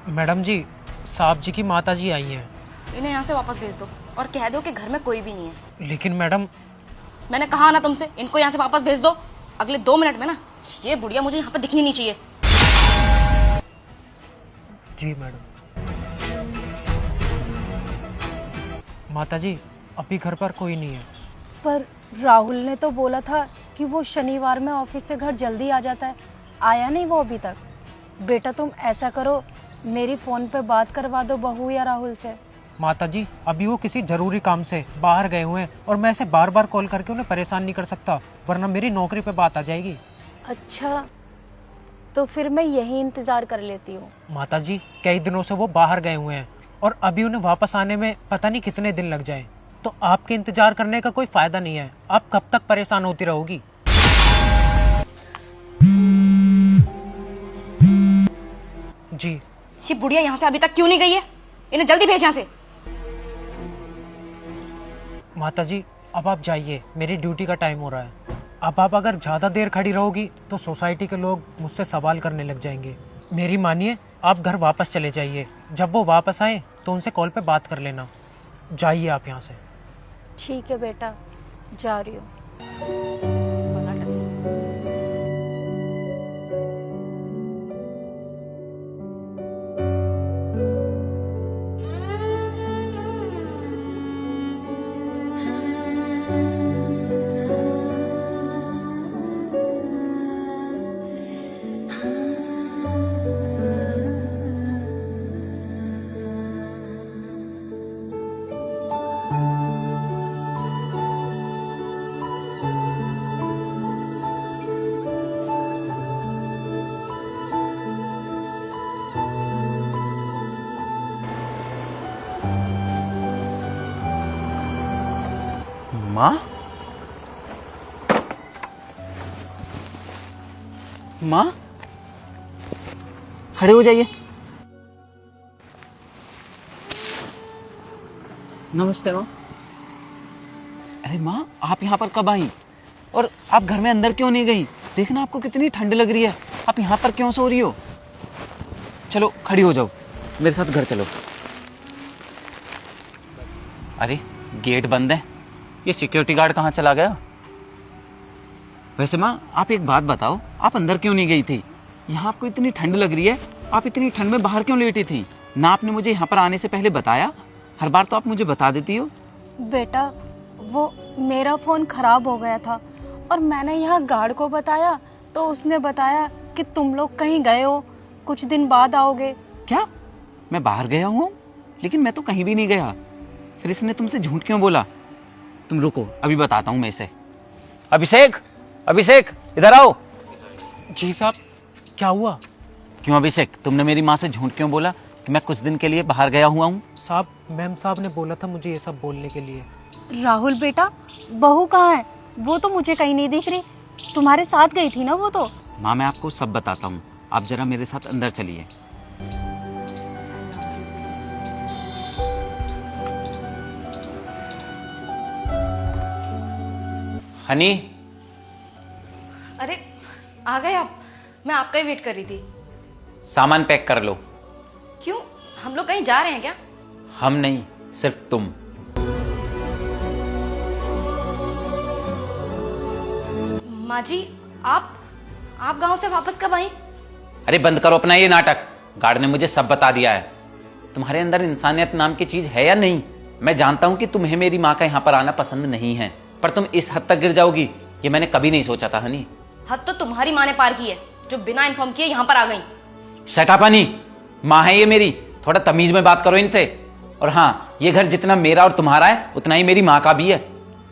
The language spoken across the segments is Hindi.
मैडम जी, साहब जी की माता जी आई हैं। इन्हें यहाँ से वापस भेज दो और कह दो कि घर में कोई भी नहीं है। लेकिन मैडम। मैंने कहा ना तुमसे, इनको यहाँ से वापस भेज दो। अगले 2 मिनट में ना ये बुढ़िया मुझे यहाँ पे दिखनी नहीं चाहिए। जी मैडम। माता जी, अभी घर पर कोई नहीं है। पर राहुल ने तो बोला था कि वो शनिवार में ऑफिस से घर जल्दी आ जाता है। आया नहीं वो अभी तक। बेटा तुम ऐसा करो, मेरी फ़ोन पे बात करवा दो बहू या राहुल से। माता जी, अभी वो किसी जरूरी काम से बाहर गए हुए हैं और मैं ऐसे बार बार कॉल करके उन्हें परेशान नहीं कर सकता, वरना मेरी नौकरी पे बात आ जाएगी। अच्छा, तो फिर मैं यही इंतज़ार कर लेती हूँ। माता जी, कई दिनों से वो बाहर गए हुए हैं और अभी उन्हें वापस आने में पता नहीं कितने दिन लग जाए, तो आपके इंतजार करने का कोई फायदा नहीं है। आप कब तक परेशान होती रहोगी? जी। ये बुढ़िया यहाँ से अभी तक क्यों नहीं गई है? इन्हें जल्दी भेज यहाँ से। माता जी, अब आप जाइए, मेरी ड्यूटी का टाइम हो रहा है। अब आप अगर ज़्यादा देर खड़ी रहोगी तो सोसाइटी के लोग मुझसे सवाल करने लग जाएंगे। मेरी मानिए, आप घर वापस चले जाइए। जब वो वापस आए तो उनसे कॉल पे बात कर लेना। जाइए आप यहाँ से। ठीक है बेटा, जा रही हूँ। माँ, माँ, खड़े हो जाइए। नमस्ते माँ। अरे माँ, आप यहाँ पर कब आई और आप घर में अंदर क्यों नहीं गई? देखना आपको कितनी ठंड लग रही है, आप यहाँ पर क्यों सो रही हो? चलो खड़ी हो जाओ, मेरे साथ घर चलो। अरे गेट बंद है, ये सिक्योरिटी गार्ड कहाँ चला गया? वैसे माँ, आप एक बात बताओ, आप अंदर क्यों नहीं गई थी? यहाँ आपको इतनी ठंड लग रही है, आप इतनी ठंड में बाहर क्यों लेटी थी? ना आपने मुझे यहाँ पर आने से पहले बताया? हर बार तो आप मुझे बता देती हो। बेटा, वो मेरा फ़ोन ख़राब हो गया था और मैंने यहाँ गार्ड को बताया तो उसने बताया कि तुम लोग कहीं गए हो, कुछ दिन बाद आओगे। क्या? मैं बाहर गया हूँ? लेकिन मैं तो कहीं भी नहीं गया। फिर इसने तुमसे झूठ क्यों बोला? तुम रुको, अभी बताता हूँ मैं इसे। अभिषेक, अभिषेक, इधर आओ। जी साहब, क्या हुआ? क्यों अभिषेक, तुमने मेरी माँ से झूठ क्यों बोला कि मैं कुछ दिन के लिए बाहर गया हुआ हूँ? साहब, मैम साहब ने बोला था मुझे ये सब बोलने के लिए। राहुल बेटा, बहू कहाँ है? वो तो मुझे कहीं नहीं दिख रही। तुम्हारे साथ गई थी ना वो तो? माँ, मैं आपको सब बताता हूँ, आप जरा मेरे साथ अंदर चलिए। हनी। अरे आ गए आप? मैं आपका ही वेट कर रही थी। सामान पैक कर लो। क्यों, हम लोग कहीं जा रहे हैं क्या? हम नहीं, सिर्फ तुम। माँ जी, आप गांव से वापस कब आई? अरे बंद करो अपना ये नाटक, गार्ड ने मुझे सब बता दिया है। तुम्हारे अंदर इंसानियत नाम की चीज है या नहीं? मैं जानता हूं कि तुम्हें मेरी माँ का यहाँ पर आना पसंद नहीं है, पर तुम इस हद तक गिर जाओगी ये मैंने कभी नहीं सोचा था हनी। हद तो तुम्हारी माँ ने पार की है, जो बिना इन्फॉर्म किए यहाँ पर आ गई। शटापानी, माँ है ये मेरी, थोड़ा तमीज में बात करो इनसे। और हाँ, ये घर जितना मेरा और तुम्हारा है उतना ही मेरी माँ का भी है।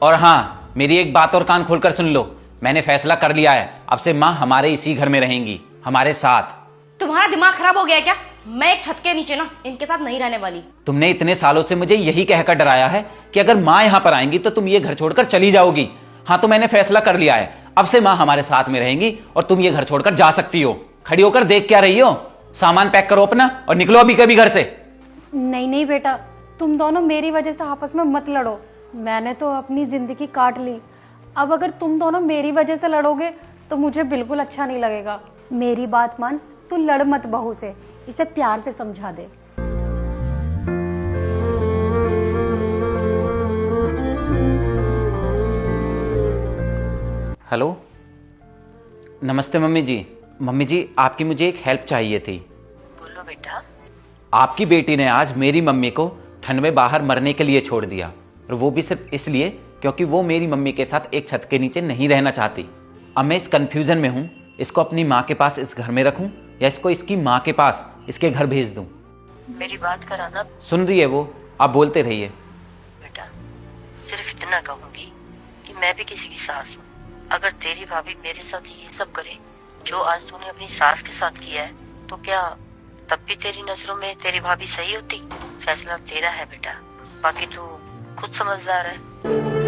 और हाँ, मेरी एक बात और कान खोलकर सुन लो, मैंने फैसला कर लिया है, अब से माँ हमारे इसी घर में रहेंगी, हमारे साथ। तुम्हारा दिमाग खराब हो गया है क्या? मैं एक छत के नीचे ना इनके साथ नहीं रहने वाली। तुमने इतने सालों से मुझे यही कहकर डराया है कि अगर माँ यहाँ पर आएंगी तो तुम ये घर छोड़कर चली जाओगी। हाँ, तो मैंने फैसला कर लिया है, अब से माँ हमारे साथ में रहेंगी और तुम ये घर छोड़कर जा सकती हो। खड़ी होकर देख क्या रही हो? सामान पैक करो अपना और निकलो अभी कभी घर से। नहीं नहीं बेटा, तुम दोनों मेरी वजह से आपस में मत लड़ो। मैंने तो अपनी जिंदगी काट ली, अब अगर तुम दोनों मेरी वजह से लड़ोगे तो मुझे बिल्कुल अच्छा नहीं लगेगा। मेरी बात मान, तू लड़ मत बहू से। इसे प्यार से समझा दे। हेलो, नमस्ते मम्मी जी। मम्मी जी, आपकी मुझे एक हेल्प चाहिए थी। बोलो बेटा। आपकी बेटी ने आज मेरी मम्मी को ठंड में बाहर मरने के लिए छोड़ दिया, और वो भी सिर्फ इसलिए क्योंकि वो मेरी मम्मी के साथ एक छत के नीचे नहीं रहना चाहती। अब मैं इस कंफ्यूजन में हूँ, इसको अपनी माँ के पास इस घर में रखूँ या इसको इसकी माँ के पास इसके घर भेज दूँ। मेरी बात कराना सुन रही है वो? आप बोलते रहिए। बेटा, सिर्फ इतना कहूंगी कि मैं भी किसी की सास हूँ। अगर तेरी भाभी मेरे साथ ये सब करे जो आज तूने अपनी सास के साथ किया है, तो क्या तब भी तेरी नजरों में तेरी भाभी सही होती? फैसला तेरा है बेटा, बाकी तू खुद समझदार है।